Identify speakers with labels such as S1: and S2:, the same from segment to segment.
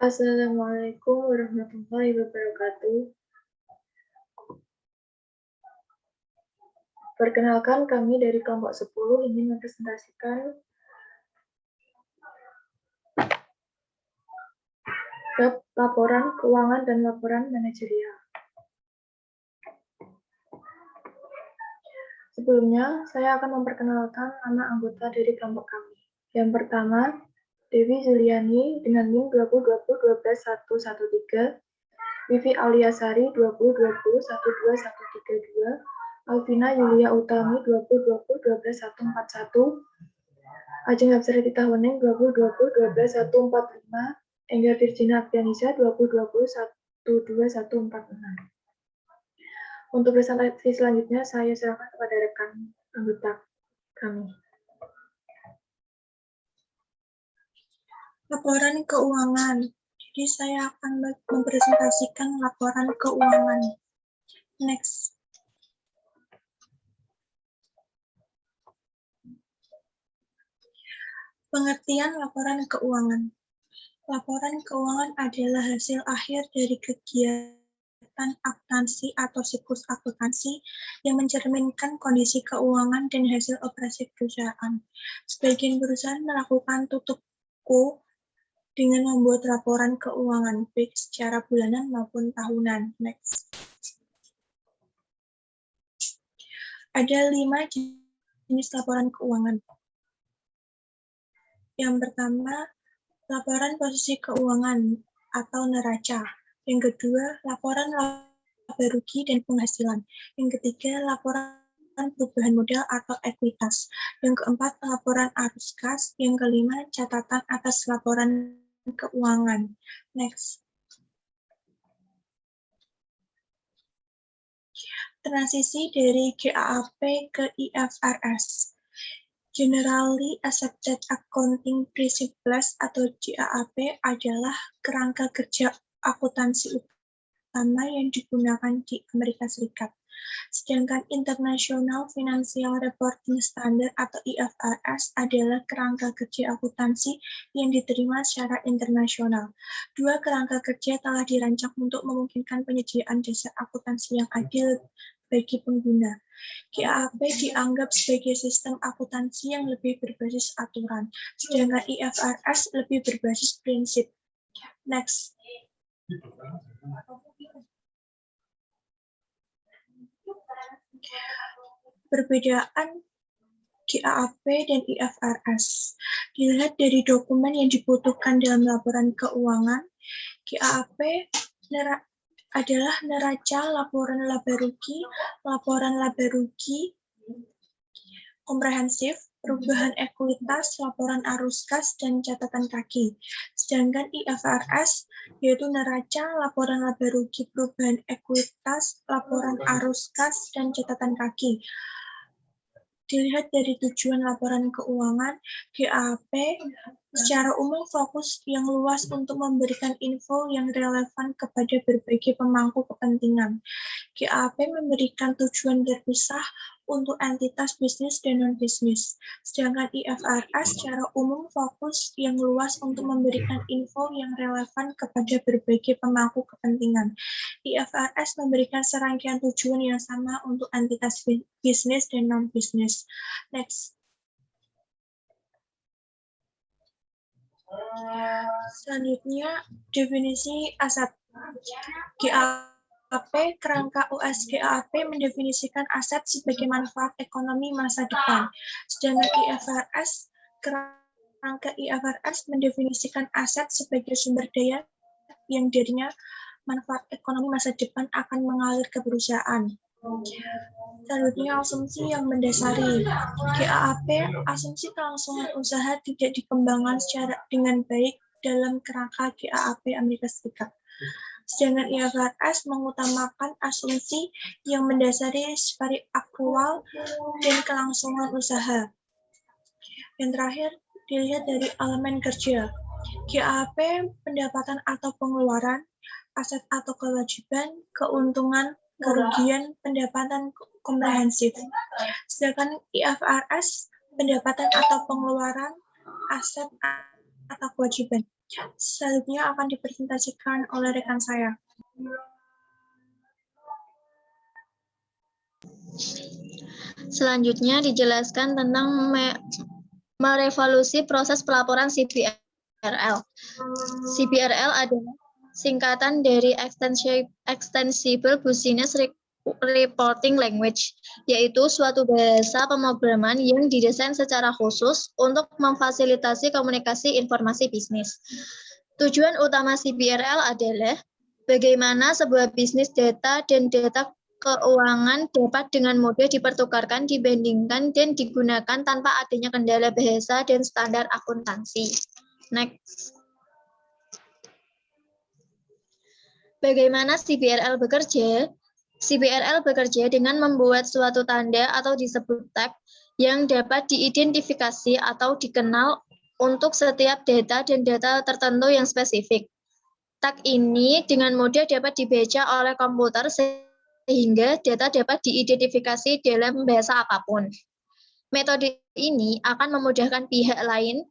S1: Assalamualaikum warahmatullahi wabarakatuh. Perkenalkan, kami dari kelompok 10 ingin mempresentasikan bab laporan keuangan dan laporan manajerial. Sebelumnya, saya akan memperkenalkan nama anggota dari kelompok kami. Yang pertama, Dewi Zuliani dengan NIM 2020-12113, Vivi Auliasari 2020-12132, Alvina Yulia Utami 2020-12141, Ajeng Hapsari Tahuning 2020-12145, Enggar Virginia Aprianisa 2020-12146. Untuk presentasi selanjutnya, saya serahkan kepada rekan anggota kami.
S2: Laporan keuangan. Jadi saya akan mempresentasikan laporan keuangan. Next. Pengertian laporan keuangan. Laporan keuangan adalah hasil akhir dari kegiatan akuntansi atau siklus akuntansi yang mencerminkan kondisi keuangan dan hasil operasi perusahaan. Sebagian perusahaan melakukan tutupku dengan membuat laporan keuangan baik secara bulanan maupun tahunan. Next. Ada 5 jenis laporan keuangan. Yang pertama, laporan posisi keuangan atau neraca. Yang kedua, laporan laba rugi dan penghasilan. Yang ketiga, laporan perubahan modal atau ekuitas. Yang keempat, laporan arus kas. Yang kelima, catatan atas laporan keuangan. Next. Transisi dari GAAP ke IFRS. Generally Accepted Accounting Principles atau GAAP adalah kerangka kerja akuntansi utama yang digunakan di Amerika Serikat. Sedangkan International Financial Reporting Standard atau IFRS adalah kerangka kerja akuntansi yang diterima secara internasional. Dua kerangka kerja telah dirancang untuk memungkinkan penyediaan dasar akuntansi yang adil bagi pengguna. GAAP dianggap sebagai sistem akuntansi yang lebih berbasis aturan, sedangkan IFRS lebih berbasis prinsip. Next. Perbedaan GAAP dan IFRS. Dilihat dari dokumen yang dibutuhkan dalam laporan keuangan, GAAP adalah neraca, laporan laba rugi komprehensif, perubahan ekuitas, laporan arus kas, dan catatan kaki. Sedangkan IFRS yaitu neraca, laporan laba rugi, perubahan ekuitas, laporan arus kas, dan catatan kaki. Dilihat dari tujuan laporan keuangan, GAAP secara umum fokus yang luas untuk memberikan info yang relevan kepada berbagai pemangku kepentingan. GAAP memberikan tujuan terpisah untuk entitas bisnis dan non-bisnis. Sedangkan IFRS secara umum fokus yang luas untuk memberikan info yang relevan kepada berbagai pemangku kepentingan. IFRS memberikan serangkaian tujuan yang sama untuk entitas bisnis dan non-bisnis. Next. Selanjutnya, definisi aset. GAAP, kerangka US GAAP mendefinisikan aset sebagai manfaat ekonomi masa depan. Sedangkan IFRS, kerangka IFRS mendefinisikan aset sebagai sumber daya yang darinya manfaat ekonomi masa depan akan mengalir ke perusahaan. Selanjutnya, asumsi yang mendasari. GAAP, asumsi kelangsungan usaha tidak dikembangkan dengan baik dalam kerangka GAAP Amerika Serikat. Sedangkan IFRS mengutamakan asumsi yang mendasari sifat aktual dan kelangsungan usaha. Yang terakhir, dilihat dari elemen kerja. GAAP, pendapatan atau pengeluaran, aset atau kewajiban, keuntungan, kerugian, pendapatan komprehensif. Sedangkan IFRS, pendapatan atau pengeluaran, aset atau kewajiban. Selanjutnya akan dipresentasikan oleh rekan saya.
S3: Selanjutnya dijelaskan tentang merevolusi proses pelaporan CBRL. CBRL adalah singkatan dari Extensible Business Reporting Language, yaitu suatu bahasa pemrograman yang didesain secara khusus untuk memfasilitasi komunikasi informasi bisnis. Tujuan utama CBRL adalah bagaimana sebuah bisnis data dan data keuangan dapat dengan mudah dipertukarkan, dibandingkan, dan digunakan tanpa adanya kendala bahasa dan standar akuntansi. Next. Bagaimana CBRL bekerja? CBRL bekerja dengan membuat suatu tanda atau disebut tag yang dapat diidentifikasi atau dikenal untuk setiap data dan data tertentu yang spesifik. Tag ini dengan mudah dapat dibaca oleh komputer sehingga data dapat diidentifikasi dalam bahasa apapun. Metode ini akan memudahkan pihak lain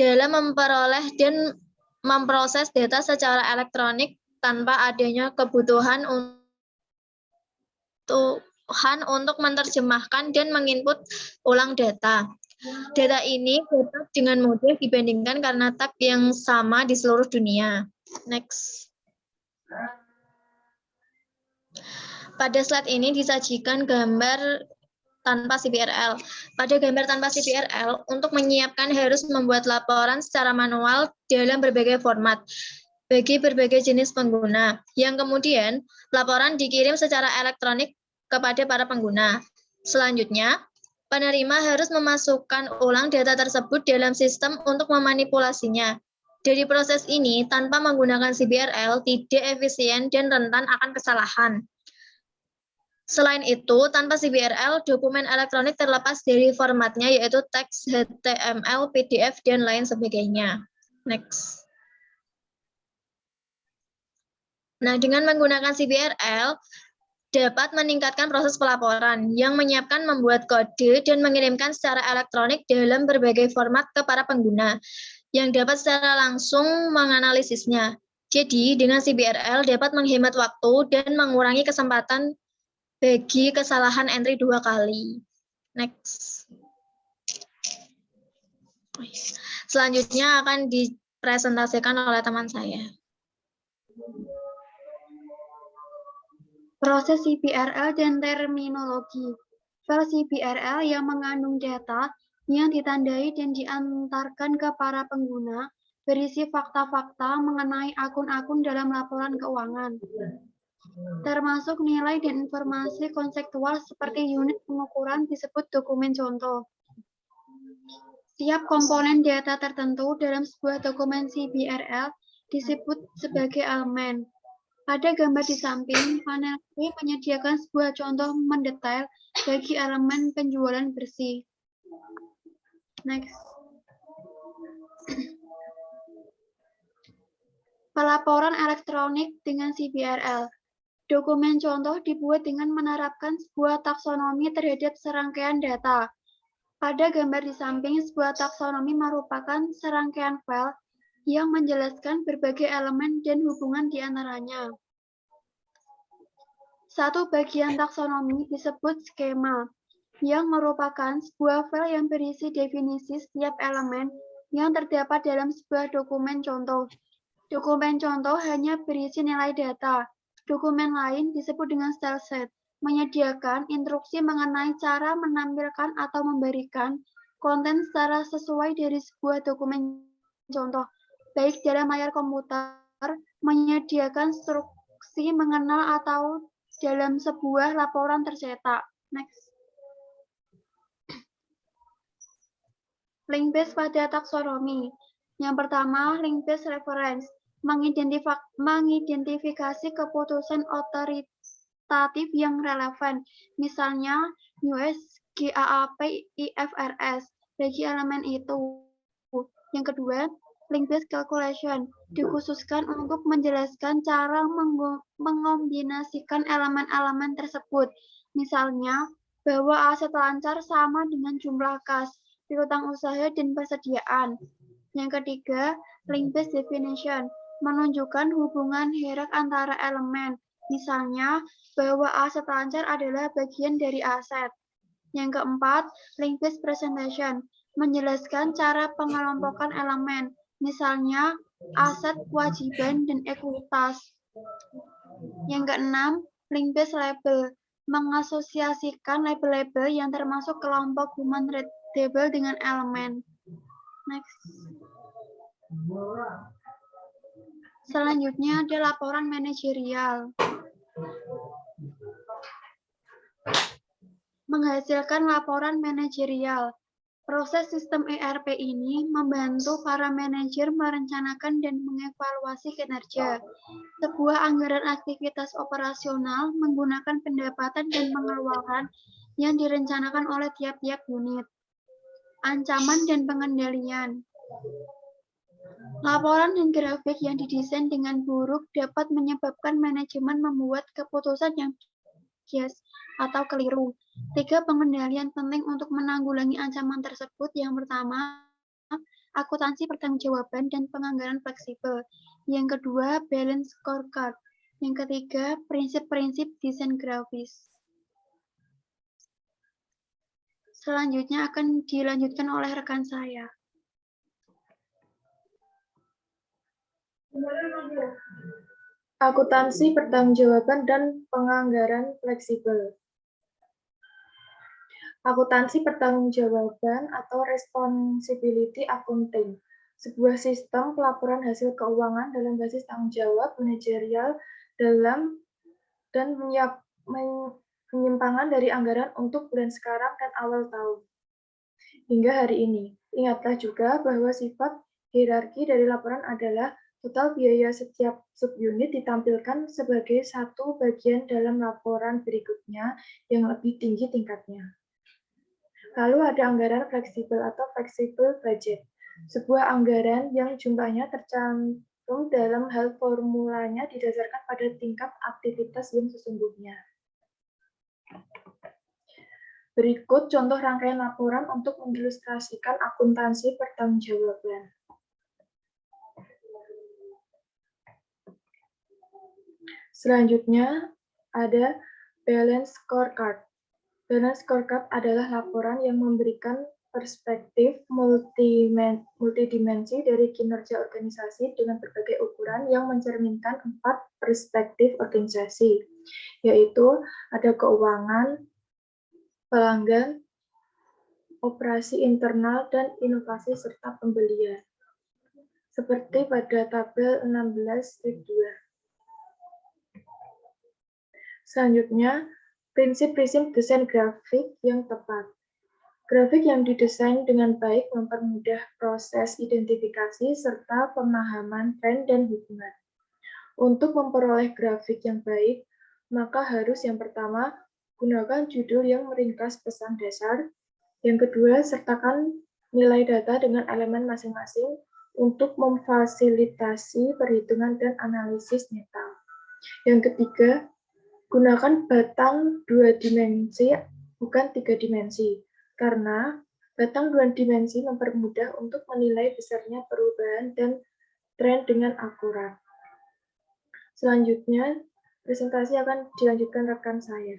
S3: dalam memperoleh dan memproses data secara elektronik tanpa adanya kebutuhan untuk menerjemahkan dan menginput ulang data. Data ini dapat dengan mudah dibandingkan karena tag yang sama di seluruh dunia. Next. Pada slide ini disajikan gambar tanpa CBRL. Pada gambar tanpa CBRL, untuk menyiapkan harus membuat laporan secara manual dalam berbagai format bagi berbagai jenis pengguna, yang kemudian laporan dikirim secara elektronik kepada para pengguna. Selanjutnya, penerima harus memasukkan ulang data tersebut dalam sistem untuk memanipulasinya. Dari proses ini, tanpa menggunakan CBRL, tidak efisien dan rentan akan kesalahan. Selain itu, tanpa CBRL, dokumen elektronik terlepas dari formatnya, yaitu teks, HTML, PDF, dan lain sebagainya. Next. Nah, dengan menggunakan CBRL, dapat meningkatkan proses pelaporan yang menyiapkan, membuat kode, dan mengirimkan secara elektronik dalam berbagai format ke para pengguna, yang dapat secara langsung menganalisisnya. Jadi, dengan CBRL dapat menghemat waktu dan mengurangi kesempatan bagi kesalahan entry 2 kali. Next. Selanjutnya akan dipresentasikan oleh teman saya.
S4: Proses CBRL dan terminologi. File CBRL yang mengandung data yang ditandai dan diantarkan ke para pengguna berisi fakta-fakta mengenai akun-akun dalam laporan keuangan, termasuk nilai dan informasi konseptual seperti unit pengukuran disebut dokumen contoh. Setiap komponen data tertentu dalam sebuah dokumen CBRL disebut sebagai elemen. Pada gambar di samping, panel B menyediakan sebuah contoh mendetail bagi elemen penjualan bersih. Next. Pelaporan elektronik dengan CBRL. Dokumen contoh dibuat dengan menerapkan sebuah taksonomi terhadap serangkaian data. Pada gambar di samping, sebuah taksonomi merupakan serangkaian file yang menjelaskan berbagai elemen dan hubungan di antaranya. Satu bagian taksonomi disebut skema, yang merupakan sebuah file yang berisi definisi setiap elemen yang terdapat dalam sebuah dokumen contoh. Dokumen contoh hanya berisi nilai data. Dokumen lain disebut dengan style sheet, menyediakan instruksi mengenai cara menampilkan atau memberikan konten secara sesuai dari sebuah dokumen contoh, baik dalam layar komputer, menyediakan instruksi mengenal atau dalam sebuah laporan tercetak. Next. Link base pada taksonomi. Yang pertama, link base reference, mengidentifikasi keputusan otoritatif yang relevan, misalnya US, GAAP, IFRS, bagi elemen itu. Yang kedua, link base calculation, dikhususkan untuk menjelaskan cara mengombinasikan elemen-elemen tersebut, misalnya bahwa aset lancar sama dengan jumlah kas, piutang usaha, dan persediaan. Yang ketiga, link-based definition, menunjukkan hubungan hierarki antara elemen. Misalnya, bahwa aset lancar adalah bagian dari aset. Yang keempat, link-based presentation, menjelaskan cara pengelompokan elemen. Misalnya, aset, kewajiban, dan ekuitas. Yang keenam, link-based label, mengasosiasikan label-label yang termasuk kelompok human readable dengan elemen. Next. Selanjutnya ada laporan manajerial. Menghasilkan laporan manajerial. Proses sistem ERP ini membantu para manajer merencanakan dan mengevaluasi kinerja. Sebuah anggaran aktivitas operasional menggunakan pendapatan dan pengeluaran yang direncanakan oleh tiap-tiap unit. Ancaman dan pengendalian. Laporan dan grafik yang didesain dengan buruk dapat menyebabkan manajemen membuat keputusan yang bias atau keliru. 3 pengendalian penting untuk menanggulangi ancaman tersebut. Yang pertama, akuntansi pertanggungjawaban dan penganggaran fleksibel. Yang kedua, balance scorecard. Yang ketiga, prinsip-prinsip desain grafis. Selanjutnya akan dilanjutkan oleh rekan saya.
S1: Akuntansi pertanggungjawaban dan penganggaran fleksibel. Akuntansi pertanggungjawaban atau responsibility accounting, sebuah sistem pelaporan hasil keuangan dalam basis tanggung jawab manajerial dalam dan penyimpangan dari anggaran untuk bulan sekarang dan awal tahun hingga hari ini. Ingatlah juga bahwa sifat hierarki dari laporan adalah total biaya setiap subunit ditampilkan sebagai satu bagian dalam laporan berikutnya yang lebih tinggi tingkatnya. Lalu ada anggaran fleksibel atau flexible budget, sebuah anggaran yang jumlahnya tercantum dalam hal formulanya didasarkan pada tingkat aktivitas yang sesungguhnya. Berikut contoh rangkaian laporan untuk mengilustrasikan akuntansi pertanggungjawaban. Selanjutnya ada balance scorecard. Balance scorecard adalah laporan yang memberikan perspektif multidimensi dari kinerja organisasi dengan berbagai ukuran yang mencerminkan 4 perspektif organisasi, yaitu ada keuangan, pelanggan, operasi internal, dan inovasi serta pembelian. Seperti pada tabel 16-2. Selanjutnya, prinsip-prinsip desain grafik yang tepat. Grafik yang didesain dengan baik mempermudah proses identifikasi serta pemahaman tren dan hubungan. Untuk memperoleh grafik yang baik, maka harus yang pertama, gunakan judul yang meringkas pesan dasar. Yang kedua, sertakan nilai data dengan elemen masing-masing untuk memfasilitasi perhitungan dan analisis netral. Yang ketiga, gunakan batang 2 dimensi, bukan 3 dimensi, karena batang 2 dimensi mempermudah untuk menilai besarnya perubahan dan tren dengan akurat. Selanjutnya, presentasi akan dilanjutkan rekan saya.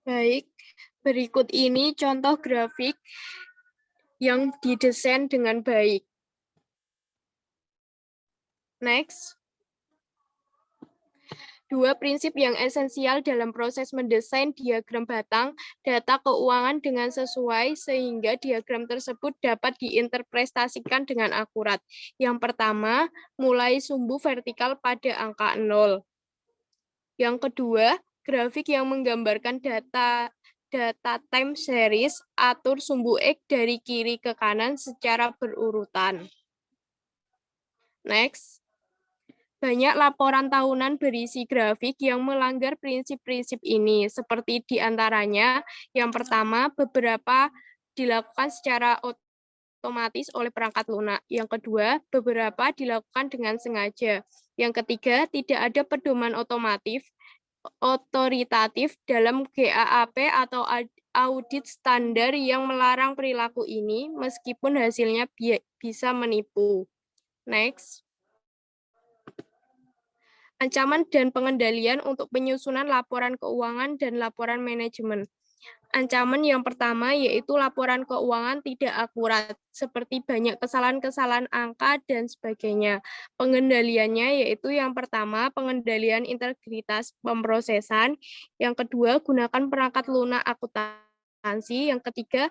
S5: Baik, berikut ini contoh grafik yang didesain dengan baik. Next. 2 prinsip yang esensial dalam proses mendesain diagram batang data keuangan dengan sesuai sehingga diagram tersebut dapat diinterpretasikan dengan akurat. Yang pertama, mulai sumbu vertikal pada angka 0. Yang kedua, grafik yang menggambarkan data time series, atur sumbu X dari kiri ke kanan secara berurutan. Next. Banyak laporan tahunan berisi grafik yang melanggar prinsip-prinsip ini, seperti diantaranya, yang pertama, beberapa dilakukan secara otomatis oleh perangkat lunak. Yang kedua, beberapa dilakukan dengan sengaja. Yang ketiga, tidak ada pedoman otoritatif dalam GAAP atau audit standar yang melarang perilaku ini, meskipun hasilnya bisa menipu. Next. Ancaman dan pengendalian untuk penyusunan laporan keuangan dan laporan manajemen. Ancaman yang pertama yaitu laporan keuangan tidak akurat, seperti banyak kesalahan-kesalahan angka dan sebagainya. Pengendaliannya yaitu yang pertama, pengendalian integritas pemrosesan. Yang kedua, gunakan perangkat lunak akuntansi. Yang ketiga,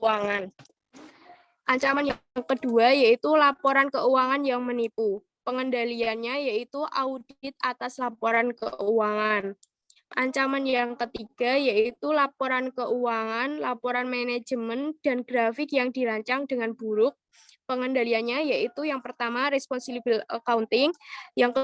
S5: keuangan. Ancaman yang kedua yaitu laporan keuangan yang menipu. Pengendaliannya yaitu audit atas laporan keuangan. Ancaman yang ketiga yaitu laporan keuangan, laporan manajemen, dan grafik yang dirancang dengan buruk. Pengendaliannya yaitu yang pertama responsible accounting, yang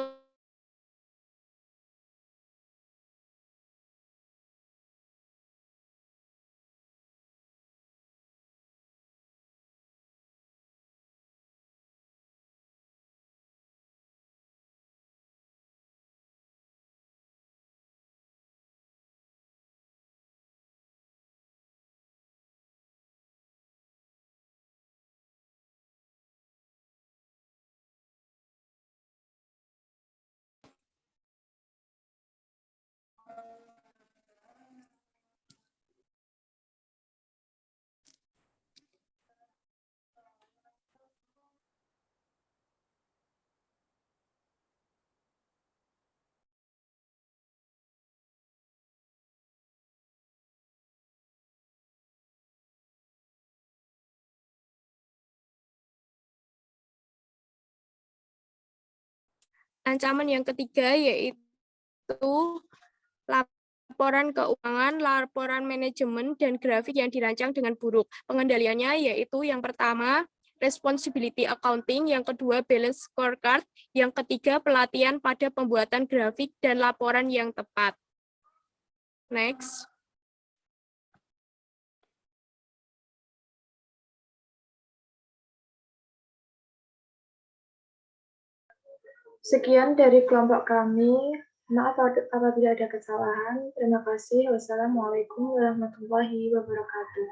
S5: ancaman yang ketiga yaitu laporan keuangan, laporan manajemen, dan grafik yang dirancang dengan buruk. Pengendaliannya yaitu yang pertama, responsibility accounting, yang kedua, balance scorecard, yang ketiga, pelatihan pada pembuatan grafik dan laporan yang tepat. Next.
S1: Sekian dari kelompok kami. Maaf apabila ada kesalahan. Terima kasih. Wassalamualaikum warahmatullahi wabarakatuh.